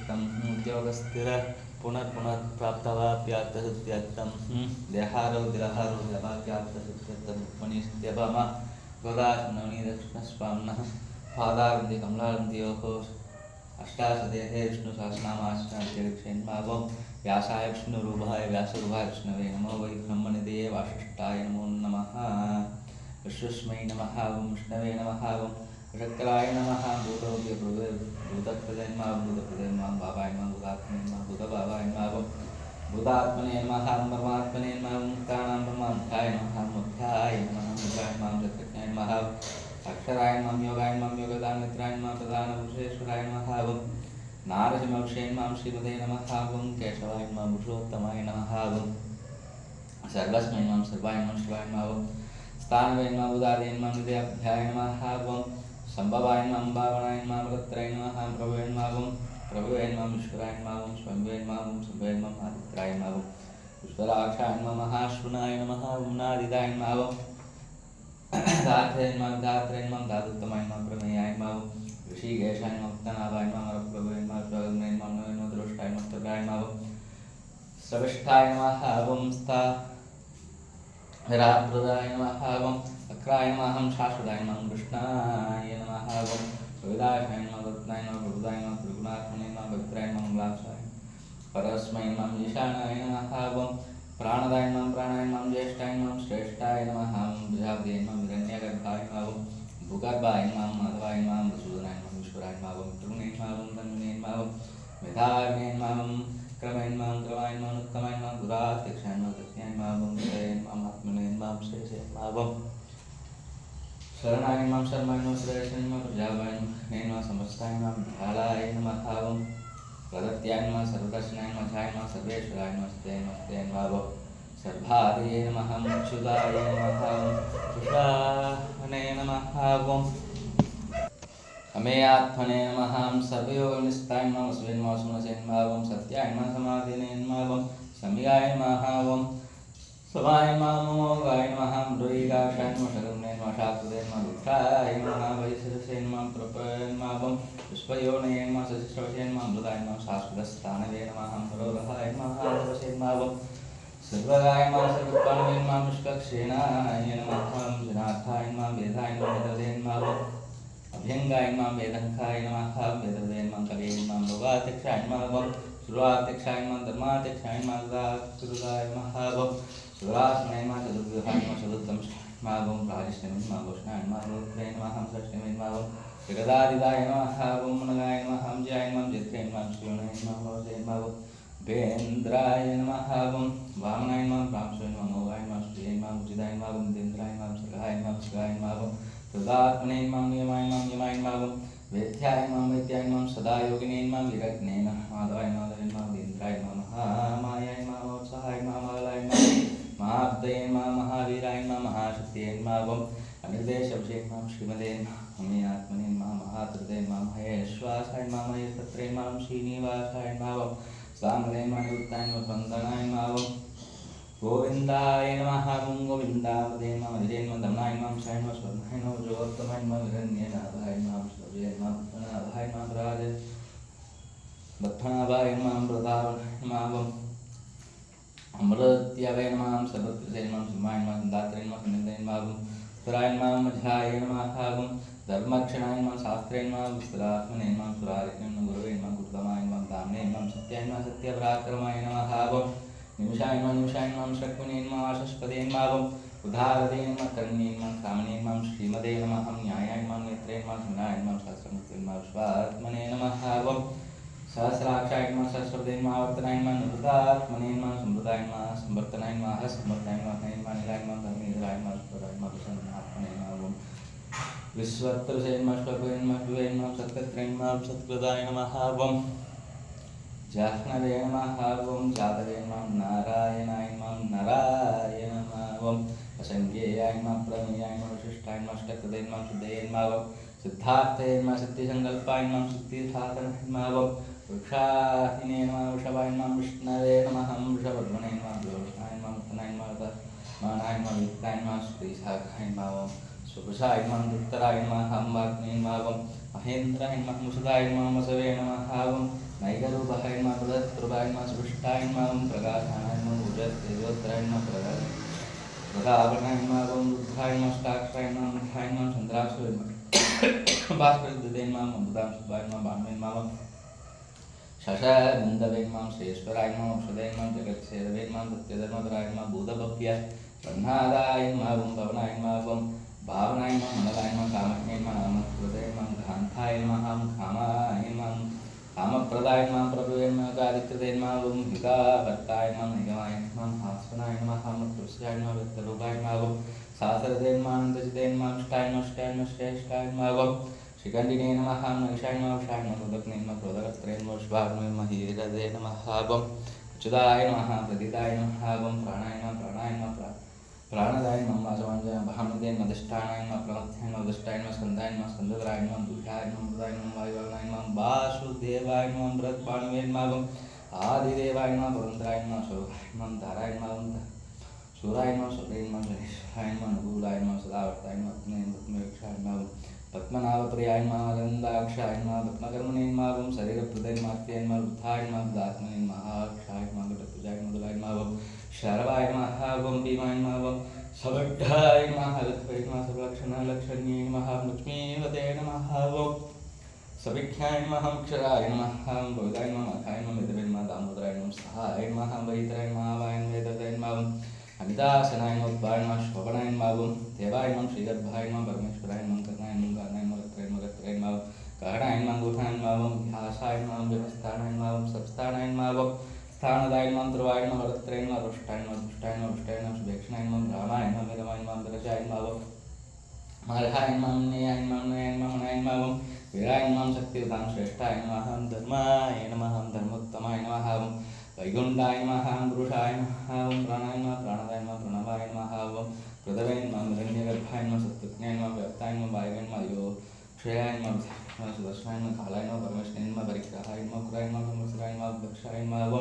तम उद्योगस्थिर पुनर्पुनर्प्राप्तवाप्यार्थसिद्ध्यर्थं देहारो दिलहारो देवाप्यार्थसिद्ध्यर्थं उपनिषद्यपमा गोदानवनीदक्षिणस्वाम्नः पादारन्ति कमलारन्त्योः अष्टाशदेहे विष्णुसहस्रनामाष्टादशेन्मावं व्यासाय विष्णुरूपाय व्यासरूपाय विष्णवे नमो वै ब्रह्मनिधये वासिष्ठाय नमो नमः विश्वस्मै नमः ओं विष्णवे नमः ओं शक्राय नमः भूतोऽपि भूतप्रदेन्मावं भूतप्रदेन्मां बाबाय नमः भूतात्मने नमः भूतबाबाय नमः भूतात्मने नमः परमात्मने नमः मुक्तानां परमात्माय नमः मुक्ताय नमः मुक्ताय नमः चक्रज्ञाय नमः अक्षराय नमः योगाय नमः योगदानमित्राय नमः प्रधानपुरुषेश्वराय नमः नारसिंहवंशे नमः श्रीमते नमः केशवाय नमः पुरुषोत्तमाय नमः सर्वस्मै नमः सर्वाय नमः शिवाय नमः स्थानवे नमः उदादे नमः निधेभ्याय नमः संभवाय नमः भावनाय नमः मृतत्राय नमः प्रभवे नमः प्रभवे नमः ईश्वराय नमः स्वयंवे नमः शंभवे नमः आदित्राय नमः ईश्वराक्षाय नमः महाश्वनाय नमः नादिदाय नमः धात्रे नमः धात्रे नमः धातुत्तमाय नमः प्रमेयाय नमः ऋषिकेशाय नमः मुक्तनाभाय नमः प्रभवे नमः स्वयंवे नमः द्रोष्टाय नमः तत्राय नमः श्रविष्ठाय नमः स्था विराटप्रदाय नमः अक्राय नमः शाश्वताय नमः कृष्णाय नमः विदाशाय नमः रत्नाय नमः प्रभुदाय नमः त्रिगुणात्मने नमः भक्त्राय नमः मंगलाक्षाय परस्मै नमः ईशानाय नमः प्राणदाय नमः प्राणाय नमः ज्येष्ठाय नमः श्रेष्ठाय नमः प्रजापते नमः हिरण्यगर्भाय नमः भूगर्भाय नमः माधवाय नमः मधुसूदनाय नमः ईश्वराय नमः त्रिगुणे नमः तन्मने नमः मेधाविने नमः क्रमेण नमः क्रमाय नमः उत्तमाय नमः गुराध्यक्षाय नमः कृत्याय नमः मुक्ताय नमः आत्मने नमः शेषे नमः शरणाय नमः शर्माय नमः श्रेष्ठाय नमः प्रजावाय नमः समस्ताय नमः ध्यालाय नमः प्रदत्याय नमः सर्वदर्शनाय नमः छाय नमः सर्वेश्वराय नमः सत्याय नमः सत्याय नमः सर्वादये नमः मोक्षदाय नमः कृष्णाय नमः अमेयात्मने नमः सर्वयोगनिष्ठाय नमः वसुवे नमः सुमनसे नमः सत्याय नमः समाधिने नमः समियाय नमः समाय नमः मोगाय नमः मृगाक्षाय नमः शगुने नमः शाक्रुते नमः दुःखाय नमः वैशिरसे नमः प्रपय नमः पुष्पयोने नमः शशिश्रवसे नमः मृदाय नमः शाश्वतस्थानवे नमः मरोगहाय नमः वसे नमः सर्वगाय नमः सर्वपाणवे नमः निष्कक्षेणाय नमः जनार्थाय नमः वेदाय नमः वेदवदे नमः अभ्यंगाय नमः वेदंखाय नमः वेदवदे नमः कवे नमः भवाध्यक्षाय नमः सुराध्यक्षाय नमः धर्माध्यक्षाय नमः सुराय नमः सुरासनाय नमः चतुर्व्यूहाय नमः चतुर्दंशाय नमः राजश्रमे नमः घोषणाय नमः रुद्रे नमः षष्ठमे नमः जगदादिदाय नमः मनगाय नमः जयाय नमः जित्रे नमः शिवनाय नमः भवते नमः वेन्द्राय नमः वामनाय नमः ब्राह्मणाय नमः मोगाय नमः श्रीये नमः उचिताय नमः मुदिन्द्राय नमः सर्गाय नमः शिवाय नमः तदात्मने नमः नियमाय नमः नियमाय नमः वेद्याय नमः वेद्याय नमः सदा योगिने नमः विरग्ने नमः माधवाय नमः इंद्राय नमः मायाय नमः उत्साहाय नमः महाबलाय नमः महाभक्तये नमः महावीराय नमः महाशक्तिये नमः अनिर्देशवशे नमः श्रीमते नमः आत्मने नमः महातृते नमः महेश्वासाय नमः महेशपुत्रे नमः श्रीनिवासाय नमः सामले नमः निवृत्ताय नमः वन्दनाय नमः गोविंदाय नमः गोविंदावदे नमः विजय नमः दमनाय नमः शाय नमः स्वर्णाय नमः जोत्तमाय नमः हिरण्यनाभाय नमः श्रवजे नमः भक्तनाभाय नमः राज भक्तनाभाय नमः प्रदाय नमः अमृत्यवे नमः सर्वत्रसे नमः सिंहाय नमः दात्रे नमः कनिन्दाय नमः सुराय नमः मध्याय नमः धर्मक्षणाय नमः शास्त्रे नमः विस्तरात्मने नमः सुरारिणे नमः गुरवे नमः गुरुतमाय नमः धाम्ने नमः सत्याय नमः सत्यपराक्रमाय नमः निमिषाय नमः शक्मने नमः आशस्पदे नमः उदारदे नमः कर्णे नमः कामने नमः श्रीमते नमः न्यायाय नमः नेत्रे नमः सुनाय नमः सहस्रमुखे नमः स्वात्मने नमः सहस्राक्षाय नमः सहस्रपदे नमः वर्तनाय नमः निवृत्तात्मने नमः समृद्धाय नमः संवर्तनाय नमः समर्थाय नमः निलाय नमः धर्मेन्द्राय नमः स्वराय नमः प्रसन्नात्मने नमः विश्वत्रसे नमः स्वभवे नमः शिवे नमः सत्कत्रे नमः सत्कृताय नमः जाह्नवे नमः जातवे नमः नारायणाय नमः नराय नमः असंख्येयाय नमः प्रमेयाय नमः विशिष्टाय नमः अष्टकृते नमः शुद्धये नमः सिद्धार्थे नमः सिद्धिसंकल्पाय नमः सिद्धिसाधनाय नमः वृक्षाहिने नमः वृषभाय नमः विष्णवे नमः वृषभर्मणे नमः ज्योत्स्नाय नमः उत्तनाय नमः मानाय नमः वित्ताय नमः श्रीशाखाय नमः सुपुषाय नमः उत्तराय नमः वाग्ने नमः महेन्द्राय नमः मुषदाय नमः वसवे नमः नैग शत्रुभाय नमः सृष्टाय नमः प्रकाशाय नमः उजस्तेजोत्राय नमः प्रतापनाय नमः रुद्राय नमः अष्टाक्षराय नमः मुखाय नमः चंद्राक्षराय नमः भास्करदूते नमः अमृताय सुभाय नमः भानुवे नमः शशानन्दवे नमः श्रेष्ठराय नमः औषधे नमः जगत्सेवे नमः सत्यधर्मधराय नमः भूतभव्य ब्रह्मादाय नमः भवनाय नमः भावनाय नमः मनलाय नमः कामज्ञे नमः अमृतकृते नमः घान्ताय नमः कामाय नमः कामप्रदाय नमः प्रभुवे नमः कादिकृते नमः हितावर्ताय नमः निगमाय नमः भास्वनाय नमः मृत्युस्याय नमः वित्तरूपाय नमः सासरदे नमः अनन्तजिते नमः अष्टाय नमः अष्टाय नमः श्रेष्ठाय नमः शिखण्डिने नमः नैषाय नमः विषाय नमः क्रोधग्ने नमः क्रोधकर्त्रे नमः शिवाग्ने नमः हीरदे नमः अच्युताय नमः प्रदिताय नमः प्राणाय नमः प्राणदाय नमः वासवाञ्जाय भानुदे नमः अधिष्ठानाय नमः प्रमथ्याय नमः वदिष्ठाय नमः स्कन्दाय नमः स्कन्दधराय नमः दुर्गाय नमः मृदाय नमः वायुवाहनाय नमः वासुदेवाय नमः भरतभानुवे नमः आदिदेवाय नमः पुरन्दराय नमः शोभाय नमः धाराय नमः सूराय नमः सूर्याय नमः जनेश्वराय नमः अनुकूलाय नमः सदावर्ताय नमः पद्मेक्षाय नमः पद्मनाभप्रियाय नमः आनन्दाक्षाय नमः पद्मकर्मणे नमः शरीरप्रदे नमः अत्यै नमः रुद्धाय नमः दात्मने नमः अक्षाय नमः घटपूजाय मधुराय नमः शरवाय नमः भीमाय नमः सवड्ढाय नमः लक्ष्मी नमः सर्वलक्षणलक्षण्ये नमः लक्ष्मीवते नमः सविख्याय नमः अक्षराय नमः गोविदाय नमः अखाय नमः वेदवे नमः दामोदराय नमः सहाय नमः वैतराय नमः वायन वेदवे नमः अमितासनाय नमः उद्भाय नमः शोभनाय नमः देवाय नमः श्रीगर्भाय नमः परमेश्वराय नमः कर्णाय नमः गानाय नमः गत्रे नमः कहणाय नमः गुहाय नमः ध्यासाय नमः व्यवस्थानाय नमः सबस्थानाय नमः स्थानदाय नमः ध्रुवाय नमः वरत्रे नमः रुष्टाय नमः दुष्टाय नमः पुष्टाय नमः सुभेक्षणाय नमः रामाय नमः मेरमाय नमः विरजाय नमः मर्हाय नमः नेयाय नमः नयाय नमः मनाय नमः वीराय नमः शक्तियुतां श्रेष्ठाय नमः धर्माय नमः धर्मोत्तमाय नमः वैकुण्ठाय नमः पुरुषाय नमः प्राणाय नमः प्राणदाय नमः प्रणवाय नमः पृथवे नमः हिरण्यगर्भाय नमः सत्युज्ञाय नमः व्याप्ताय नमः वायवे नमः योक्षयाय नमः सुदर्शनाय नमः कालाय नमः परमेश्वराय नमः परिग्रहाय नमः कुराय नमः ब्रह्मसुराय नमः दक्षाय नमः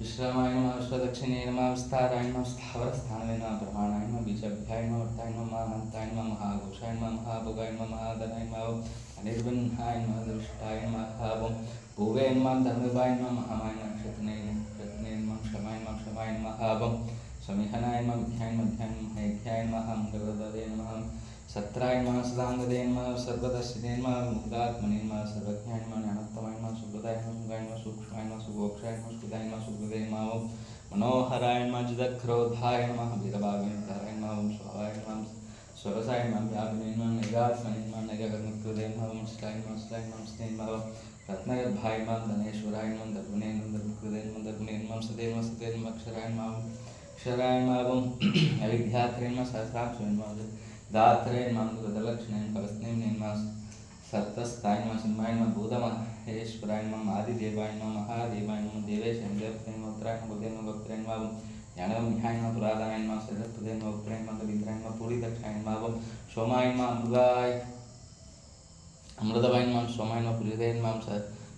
विश्रामाय नमः विश्वदक्षिणे नमः विस्ताराय नमः स्थावरस्थानवे नमः प्रमाणाय नमः बीजाभ्याय नमः वर्ताय नमः अनन्ताय नमः महाघोषाय नमः महाभोगाय नमः महाधनाय नमः अनिर्बन्धाय नमः दृष्टाय नमः भुवे नमः धर्मवाय नमः महामाय नमः क्षत्ने नमः क्षमाय नमः समीहनाय नमः विद्याय नमः हेख्याय नमः मंगलप्रदाय नमः सत्राय नमः सदांगदे नमः सर्वदर्शिने नमः मुक्तात्मने नमः सर्वज्ञाय नमः ज्ञानोत्तमाय नमः सुखदाय नमः सुखाय नमः सूक्ष्माय नमः सुगोक्षाय नमः सुखदाय नमः सुखदे नमः मनोहराय नमः जिदक्रोधाय नमः वीरभागवताय नमः स्वाहाय नमः स्वरसाय नमः व्यापिने नमः नैगात्मने नमः नैगकर्मकृते नमः स्लाय नमः स्ने नमः रत्नगर्भाय नमः धनेश्वराय नमः दर्पणे नमः दर्पकृते नमः दर्पणे नमः सते नमः अक्षराय नमः अविद्यात्रे नमः सहस्राक्षरे नमः दात्रे नमः गदलक्ष्णे कवस्ने नमः सप्तस्ताय नमः सिंहाय नमः भूतमहेश्वराय नमः आदिदेवाय नमः महादेवाय नमः देवेशाय देवते नमः उत्तराय नमः बुद्धे नमः भक्त्रे नमः ज्ञानगम्याय नमः पुरादाय नमः सदप्रदे नमः उत्तराय नमः कविन्द्राय नमः पूरिदक्षाय नमः सोमाय नमः अमृतवाय नमः सोमाय नमः पूरिदाय नमः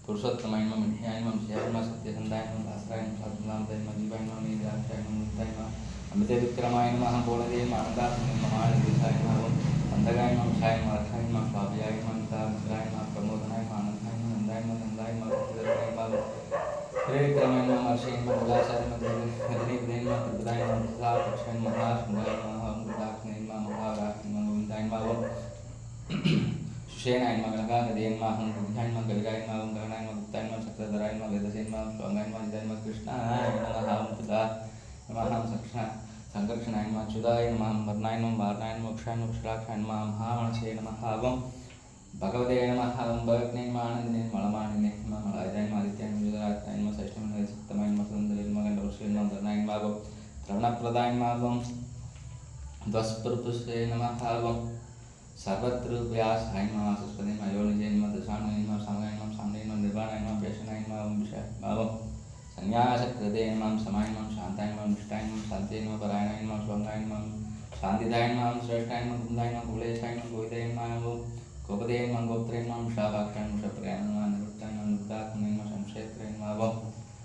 पुरुषोत्तमाय नमः मिठ्याय नमः विषयाय नमः सत्यसन्धाय नमः भास्कराय नमः सद्गुणामृताय नमः जीवाय नमः नीलाक्षाय नमः मुक्ताय नमः अमिते विक्रमाय नमः बोलदे मानदात्मने नमः आनन्दिताय नमः मंदगाय नमः विषाय नमः अर्थाय नमः स्वाभयाय नमः मित्राय नमः प्रमोदनाय नमः आनन्दाय नमः नन्दाय नमः नन्दाय नमः भक्तिदाय नमः प्रेरितमाय नमः महर्षिः नमः उल्लासाय नमः गदनीपदे नमः त्रिपदाय नमः प्रसादक्षाय नमः महाशृंगाय नमः अमृताग्ने नमः महाराग्ने नमः गोविन्दाय नमः सुषेणाय नमः गणकागदे नमः बुद्ध्याय नमः गविराय नमः गहनाय नमः गुप्ताय नमः चक्रधराय नमः वेदसे नमः स्वांगाय नमः जिताय नमः कृष्णाय नमः मुक्ता नमः संकर्षणाय नमः अच्युताय नमः वर्णाय नमः वारणाय नमः मोक्षाय नमः क्षराक्षाय नमः महामनसे नमः भगवते नमः भगवते नमः आनन्दिने मलमानिने नमः मलायदाय नमः आदित्याय नमः युधरात्माय नमः षष्ठमे नमः सप्तमाय नमः सुन्दरे नमः गण्डवृषे नमः धरणाय नमः श्रवणप्रदाय नमः ध्वस्पृपुष्टे नमः सर्वत्र व्यासाय नमः सरस्वती नमः योनिजे नमः दशामने नमः सामगाय नमः सामने नमः निर्वाणाय नमः पेशनाय नमः विषयाय नमः संन्यासकृते नमः समाय नमः शान्ताय नमः निष्ठाय नमः शान्ते नमः परायणाय नमः स्वांगाय नमः शान्तिदाय नमः श्रेष्ठाय नमः कुन्दाय नमः कुलेशाय नमः गोविदाय नमः गोपदे नमः गोप्त्रे नमः शाभाक्षाय नमः शप्रियाय नमः निरुक्ताय नमः निरुक्तात्मने नमः संक्षेत्रे नमः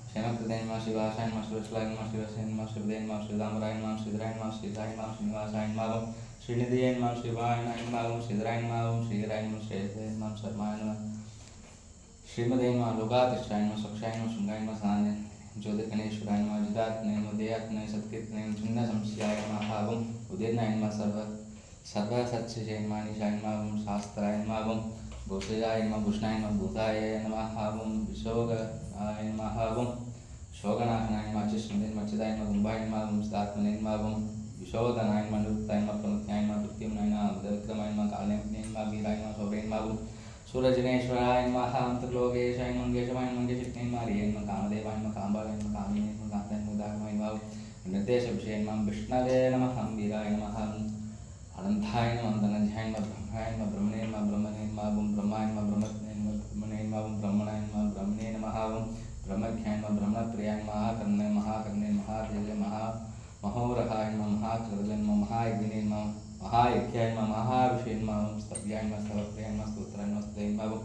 क्षेमकृते नमः शिवासाय नमः शिवश्लाय नमः शिवसे नमः शिवदे नमः श्रीदामराय नमः श्रीधराय नमः श्रीधाय नमः श्रीनिवासाय नमः श्रीनिधिये नमः शिवाय नमः श्रीधराय नमः श्रीधराय नमः श्रेयसे नमः शर्माय नमः श्रीमदे नमः लोकातिष्ठाय नमः सक्षाय नमः शृंगाय नमः साने ज्योतिर्गणेश्वराय नमः जिदात्मने नमः देयात्मने सत्कीर्तने नमः चिन्ना संशयाय नमः हावम उदयनाय नमः सर्व सत्सजय नमः निशाय नमः शास्त्राय नमः भूषयाय नमः भूषणाय नमः भूताय नमः हावम विशोगाय नमः हावम शोगनाशनाय नमः चिस्मदे नमः चिदाय नमः गुंभाय नमः स्तात्मने नमः विशोधनाय नमः निरुक्ताय नमः प्रमुख्याय नमः कृत्यमनाय नमः विक्रमाय नमः कालनेय नमः वीराय नमः शौर्याय नमः सूरजनेश्वराय नमः अंतर्लोकेशाय नमः केशवाय नमः केशवाय नमः हरिये नमः कामदेवाय नमः कामबालाय नमः कामिने नमः कान्ताय नमः दानवाय नमः निर्देशविषये नमः विष्णवे नमः वीराय नमः अनंताय नमः धनंजयाय नमः ब्रह्माय नमः ब्रह्मणे नमः ब्रह्मणे नमः ब्रह्माय नमः ब्रह्मणे नमः ब्रह्मणे नमः ब्रह्मणाय नमः ब्रह्मणे नमः ब्रह्मख्याय नमः ब्रह्मप्रियाय नमः कर्णे महादेवे महोरहाय नमः महाकृतले नमः महायज्ञने नमः महायज्ञाय नमः महाविषये नमः स्तव्याय नमः स्तवप्रियाय नमः स्तोत्राय नमः स्तुत्याय नमः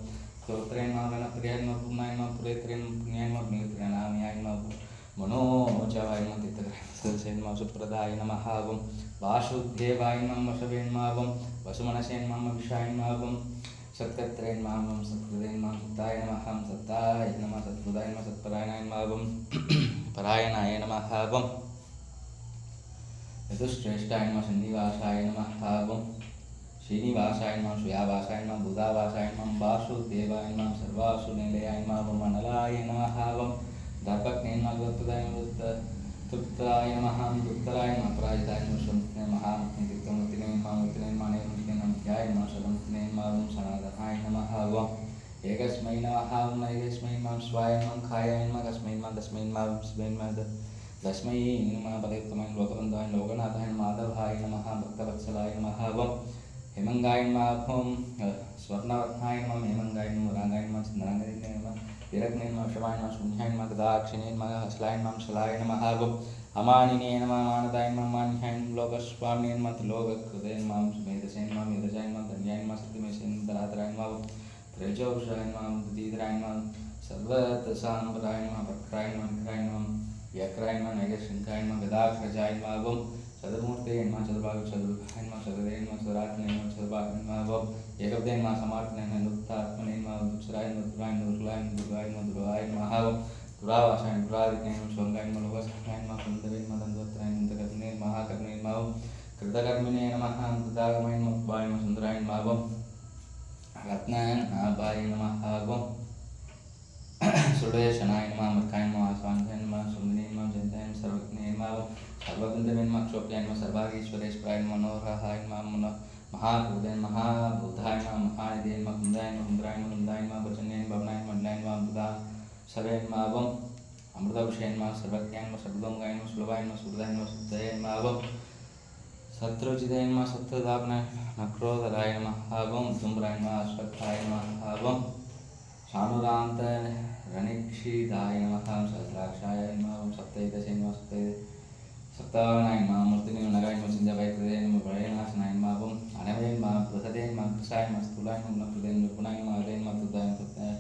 स्तोत्राय नमः गणप्रियाय नमः पुण्याय नमः पुरेत्राय नमः पुण्याय नमः पुण्यत्राणामयाय नमः मनोजवाय नमः तीर्थग्रहणस्य नमः सुप्रदाय नमः वासुदेवाय नमः वसवे नमः वसुमनसे नमः विषाय नमः सत्कर्त्रे नमः सत्कृते नमः सत्ताय नमः सत्ताय नमः सत्कृताय नमः सत्परायणाय नमः परायणाय नमः यतुश्रेष्ठाय नमः श्रीनिवासाय नमः श्रीनिवासाय नमः श्रेयावासाय नमः बुधावासाय नमः वासुदेवाय नमः सर्वासुनिलयाय नमः मनलाय नमः दर्पज्ञे नमः गतुदाय नमः तृप्ताय नमः दुत्तराय नमः पराजिताय नमः श्रमतिने महामुक्तिने नमः मुक्तिने मानेमुक्तिने नमः नमः शरणतिने नमः सनातनाय नमः एकस्मै नमः नैकस्मै नमः स्वाय नमः खायाय नमः कस्मै नमः तस्मै नमः स्मै नमः दस्मै नमः पदयुक्तमाय लोकबन्धाय लोकनाथाय माधवाय नमः भक्तवत्सलाय नमः हेमंगाय नमः स्वर्णवर्णाय नमः हेमंगाय नमः रागाय नमः चंद्रांगाय नमः विरग्ने नमः शवाय नमः शून्याय नमः गदाक्षिणे नमः हसलाय नमः शलाय नमः अमानिने नमः मानदाय नमः मान्याय नमः लोकस्वामिने नमः लोककृते नमः सुमेधसे नमः मेधजाय नमः धन्याय नमः सत्यमेसे नमः धरातराय नमः त्रैजौषाय नमः दीदराय नमः सर्वतसाम्बराय नमः भक्राय नमः निग्राय नमः व्याक्राय नमः नैगशृंखाय नमः गदाक्षजाय नमः चतुर्मूर्ते नमः चतुर्भाग चतुर्भाय नमः चतुर्दे नमः चतुरात्मने नमः चतुर्भाग नमः एकपदे नमः समार्तने नमः लुप्तात्मने नमः दुक्षराय नमः दुराय नमः दुर्गाय नमः दुर्गाय नमः दुर्गाय नमः दुरावासाय दुरादिने नमः शोंगाय नमः लोकसहाय नमः कुंदवे नमः दंडवत्राय नमः दगतने महाकर्णे नमः कृतकर्मिणे नमः कृतागमाय नमः उपाय नमः सुंदराय नमः रत्नाभाय नमः सुरेशनाय नमः मर्काय नमः आस्वान्याय नमः सुंदरे नमः जयन्ताय नमः सर्वज्ञे नमः सर्वगुंधवे नमः क्षोभ्याय नमः सर्वागीश्वरेश्वराय नमः मनोहराय नमः महाभूते महाभूताय नमः महानिधे नमः कुंदाय नमः कुंद्राय नमः कुंदाय नमः वचने नमः भवनाय नमः मंडलाय नमः अमृता सवे नमः अमृतविषये नमः सर्वज्ञाय नमः सर्वलोकाय नमः सुलभाय नमः सुहृदाय नमः शुद्धाय नमः शत्रुजिताय नमः शत्रुदापनाय नक्रोधराय नमः धूम्राय नमः अश्वत्थाय नमः शानुरान्त रणिक्षिदाय नमः सहस्राक्षाय नमः सप्तैदशे नमः सप्तावनाय नमः मूर्तिने नगाय नमः सिंहवैकृते नमः भयनाशनाय नमः अनवये नमः बृहदे नमः कृशाय नमः स्थूलाय नमः कृते निपुणाय नमः हरे नमः तुदाय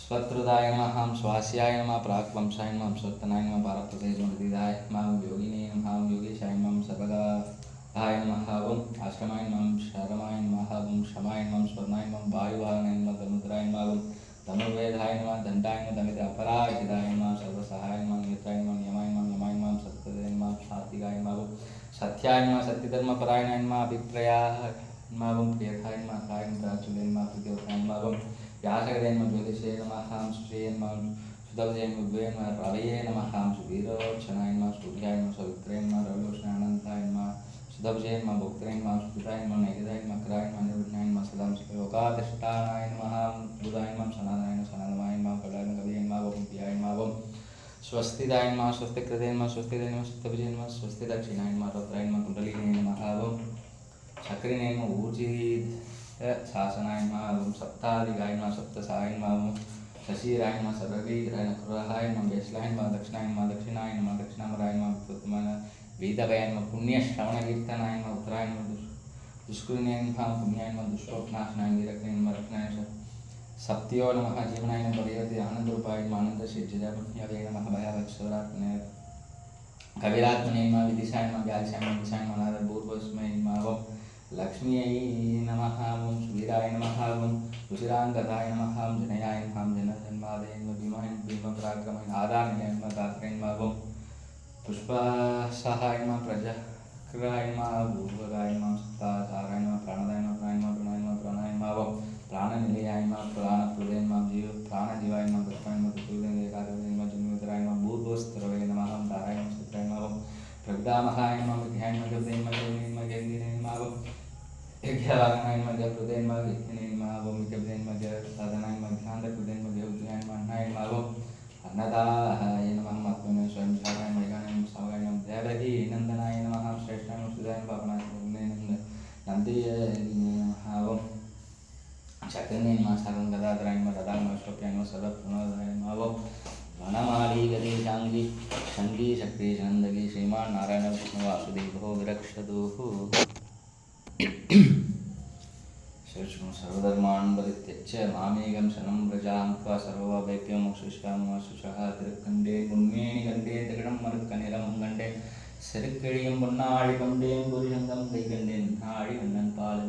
स्वत्रुदाय नमः स्वास्याय नमः प्राक्वंशाय नमः स्वत्तनाय नमः पारप्रते नमः योगिने नमः योगेशाय नमः सर्वदाय नमः आश्रमाय नमः शरमाय नमः शमाय नमः स्वर्णाय नमः वायुवाहनाय नमः धनुधराय नमः धनुर्वेदाय नमः दंडाय नमः दमित अपराजिताय नमः सर्वसहाय नमः नेत्राय नमः यमाय नमः सत्यदे नमः सात्विकाय नमः सत्याय नमः सत्यधर्मपरायणाय नमः अभिप्रायाय नमः प्रियकाय नमः काय प्राचुर्य नमः प्रीतिवताय नमः व्यासगदे नमः ज्योतिषे नमः सुश्रिये नमः सुदवजे नमः रवये नमः सुवीरोचनाय नमः सूर्याय नमः सवित्रे नमः रविलोचनानन्ताय नमः सुदवजे नमः भोक्त्रे नमः सुकृताय नमः नैवेदाय नमः कराय नमः निर्विघ्नाय नमः सदां लोकाधिष्ठानाय नमः बुधाय नमः सनातनाय नमः सनातनाय नमः कलाय नमः कविये नमः भूम्याय नमः स्वस्तिदाय नमः स्वस्तिकृते नमः स्वस्तिदे नमः स्वस्तिविजय नमः स्वस्तिदक्षिणाय नमः रौद्राय नमः कुण्डलिने नमः चक्रिणे नमः ऊर्जित शासनाय नमः सप्ताधिकाय नमः सप्तसाय नमः शशिराय नमः सर्ववीराय नकुराय नमः वैश्लाय नमः दक्षिणाय नमः दक्षिणामराय नमः उत्तमाय वेदवय नमः पुण्यश्रवणकीर्तनाय नमः उत्तराय नमः दुष्कृतिने नमः पुण्याय नमः दुष्टोपनाशनाय विरक्तिने नमः रत्नाय सत्यो नमः जीवनाय नमः परिवर्ति आनंदरूपाय नमः आनंदसिद्धिदाय पुण्याय नमः भयवत्सरात्मने कविरात्मने नमः विदिशाय नमः व्यासाय नमः विशाय नमः अनादपूर्वस्मै नमः लक्ष्म्यै नमः ॐ सुवीराय नमः ॐ रुचिराङ्गदाय नमः ॐ जनयाय नमः जनजन्मादय नमः भीमाय भीमपराक्रमाय आदानयाय नमः दात्राय नमः ॐ पुष्पसहाय नमः प्रजक्राय नमः भूवगाय नमः सप्तासाराय नमः प्राणदाय नमः प्राणाय नमः प्राणाय नमः ॐ प्राणनिलयाय नमः प्राणप्रदाय नमः जीव प्राणजीवाय नमः पुष्पाय नमः पुष्पदेकाय नमः जन्मोदराय नमः भूर्भुवस्त्रवे नमः ताराय नमः सुत्राय नमः प्रगदामहाय नमः विद्याय नमः गन्धे नमः गन्धे नमः यज्ञवागनाय नमः जयप्रदाय नमः यज्ञने नमः विकल्पे नमः जयसाधनाय नमः ध्यानप्रदाय नमः जयउद्याय नमः अन्नाय नमः अन्नदाय नमः आत्मने स्वयं विचाराय नमः नमः सावगाय नमः देवकी नंदनाय नमः श्रेष्ठाय नमः सुधाय पावनाय नमः नंदीय नमः चक्रने नमः सर्वं गदाधराय नमः गदाय नमः स्वप्याय नमः सर्वप्रणोदाय नमः वनमाली गति शांगी शंगी शक्ति चंदगी श्रीमान नारायण विष्णु वासुदेवो विरक्षतुः शरणं सर्वधर्मान् परित्यज्य मामेकं शरणं व्रजां त्वा सर्वभयभ्यो मोक्षयिष्यामि मा शुचः திருக்கண்டே முன்மேனி கண்டேன் திகழும் மறுக்கநிலம் கண்டேன் செருக்கெழியும் பொன்னாழி கொண்டேன் புரிசங்கம் கை கண்டேன் நாழி அண்ணன் பால்